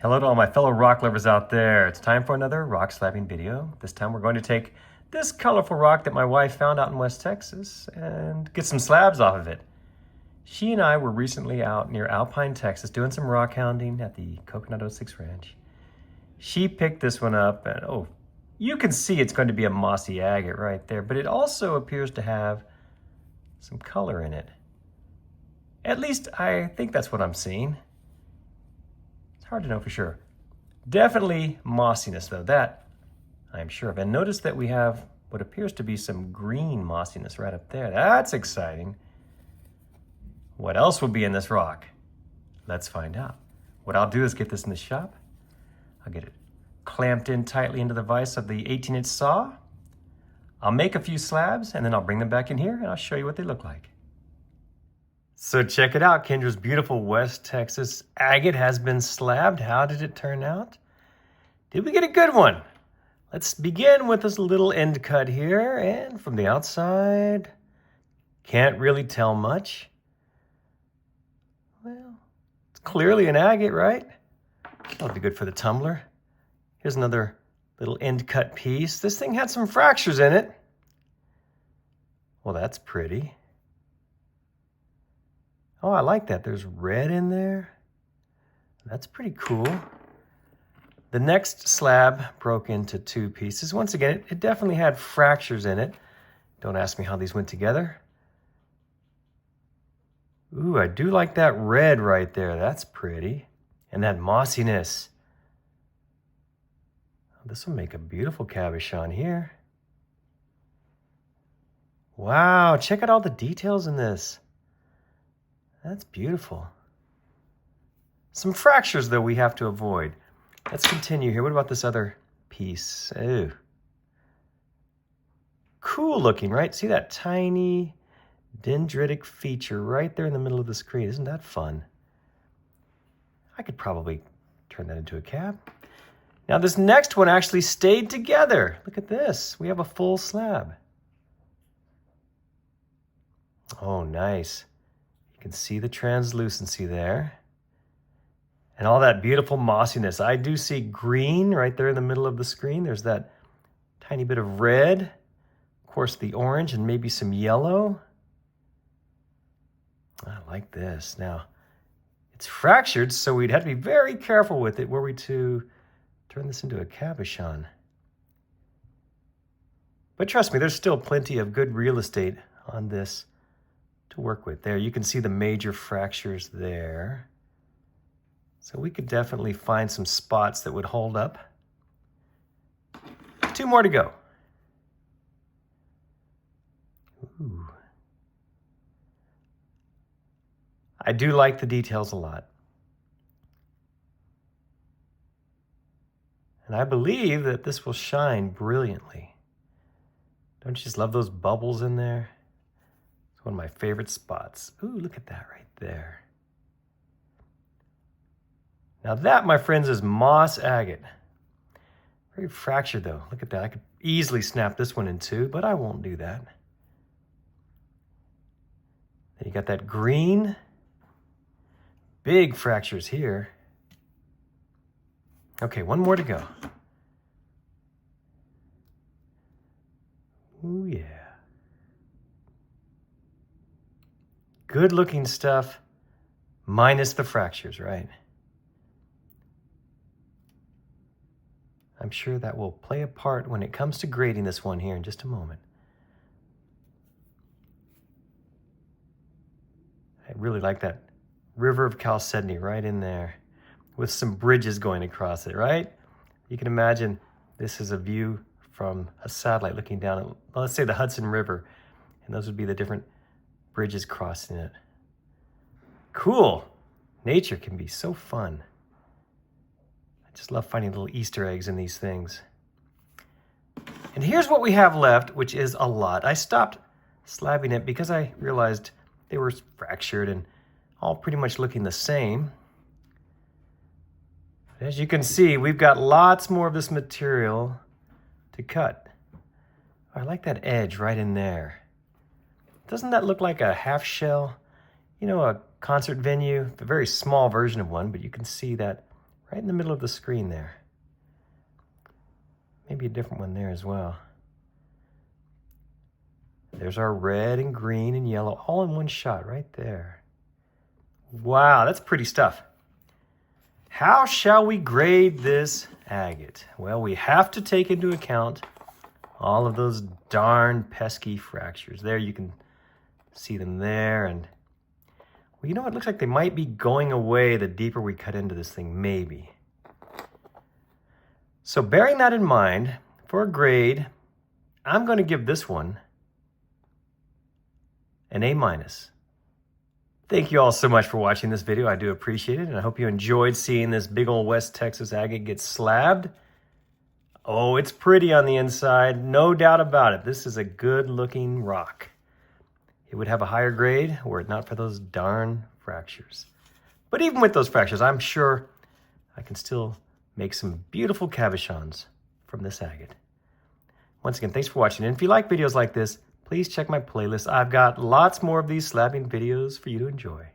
Hello to all my fellow rock lovers out there. It's time for another rock slabbing video. This time we're going to take this colorful rock that my wife found out in West Texas and get some slabs off of it. She and I were recently out near Alpine, Texas doing some rock hounding at the Coconut 06 Ranch. She picked this one up and oh, you can see it's going to be a mossy agate right there, but it also appears to have some color in it. At least I think that's what I'm seeing. It's hard to know for sure. Definitely mossiness though, that I'm sure of. And notice that we have what appears to be some green mossiness right up there. That's exciting. What else will be in this rock? Let's find out. What I'll do is get this in the shop. I'll get it clamped in tightly into the vise of the 18-inch saw. I'll make a few slabs and then I'll bring them back in here and I'll show you what they look like. So check it out, Kendra's beautiful West Texas agate has been slabbed. How did it turn out? Did we get a good one? Let's begin with this little end cut here, and from the outside, can't really tell much. Well, it's clearly an agate, right? That'll be good for the tumbler. Here's another little end cut piece. This thing had some fractures in it. Well, that's pretty. Oh, I like that. There's red in there. That's pretty cool. The next slab broke into two pieces. Once again, it definitely had fractures in it. Don't ask me how these went together. Ooh, I do like that red right there. That's pretty. And that mossiness. This will make a beautiful cabochon here. Wow, check out all the details in this. That's beautiful. Some fractures, though, we have to avoid. Let's continue here. What about this other piece? Oh. Cool looking, right? See that tiny dendritic feature right there in the middle of the screen. Isn't that fun? I could probably turn that into a cap. Now, this next one actually stayed together. Look at this. We have a full slab. Oh, nice. You can see the translucency there. And all that beautiful mossiness. I do see green right there in the middle of the screen. There's that tiny bit of red. Of course, the orange and maybe some yellow. I like this. Now, it's fractured, so we'd have to be very careful with it were we to turn this into a cabochon. But trust me, there's still plenty of good real estate on this to work with. There, you can see the major fractures there. So we could definitely find some spots that would hold up. Two more to go. Ooh. I do like the details a lot. And I believe that this will shine brilliantly. Don't you just love those bubbles in there? It's one of my favorite spots. Ooh, look at that right there. Now that, my friends, is moss agate. Very fractured though. Look at that. I could easily snap this one in two, but I won't do that. Then you got that green. Big fractures here. Okay, one more to go. Ooh, yeah. Good looking stuff, minus the fractures, right? I'm sure that will play a part when it comes to grading this one here in just a moment. I really like that river of chalcedony right in there with some bridges going across it, right? You can imagine this is a view from a satellite looking down at, well, let's say the Hudson River, and those would be the different bridges crossing it. Cool. Nature can be so fun. I just love finding little Easter eggs in these things. And here's what we have left, which is a lot. I stopped slabbing it because I realized they were fractured and all pretty much looking the same. But as you can see, we've got lots more of this material to cut. I like that edge right in there. Doesn't that look like a half shell? You know, a concert venue, a very small version of one, but you can see that right in the middle of the screen there. Maybe a different one there as well. There's our red and green and yellow all in one shot right there. Wow, that's pretty stuff. How shall we grade this agate? Well, we have to take into account all of those darn pesky fractures. There, you can see them there. And well, you know, it looks like they might be going away the deeper we cut into this thing, maybe. So bearing that in mind, for a grade, I'm going to give this one an A-. Thank you all so much for watching this video. I do appreciate it, and I hope you enjoyed seeing this big old West Texas agate get slabbed. Oh, it's pretty on the inside, no doubt about it. This is a good-looking rock. It would have a higher grade were it not for those darn fractures. But even with those fractures, I'm sure I can still make some beautiful cabochons from this agate. Once again, thanks for watching. And if you like videos like this, please check my playlist. I've got lots more of these slabbing videos for you to enjoy.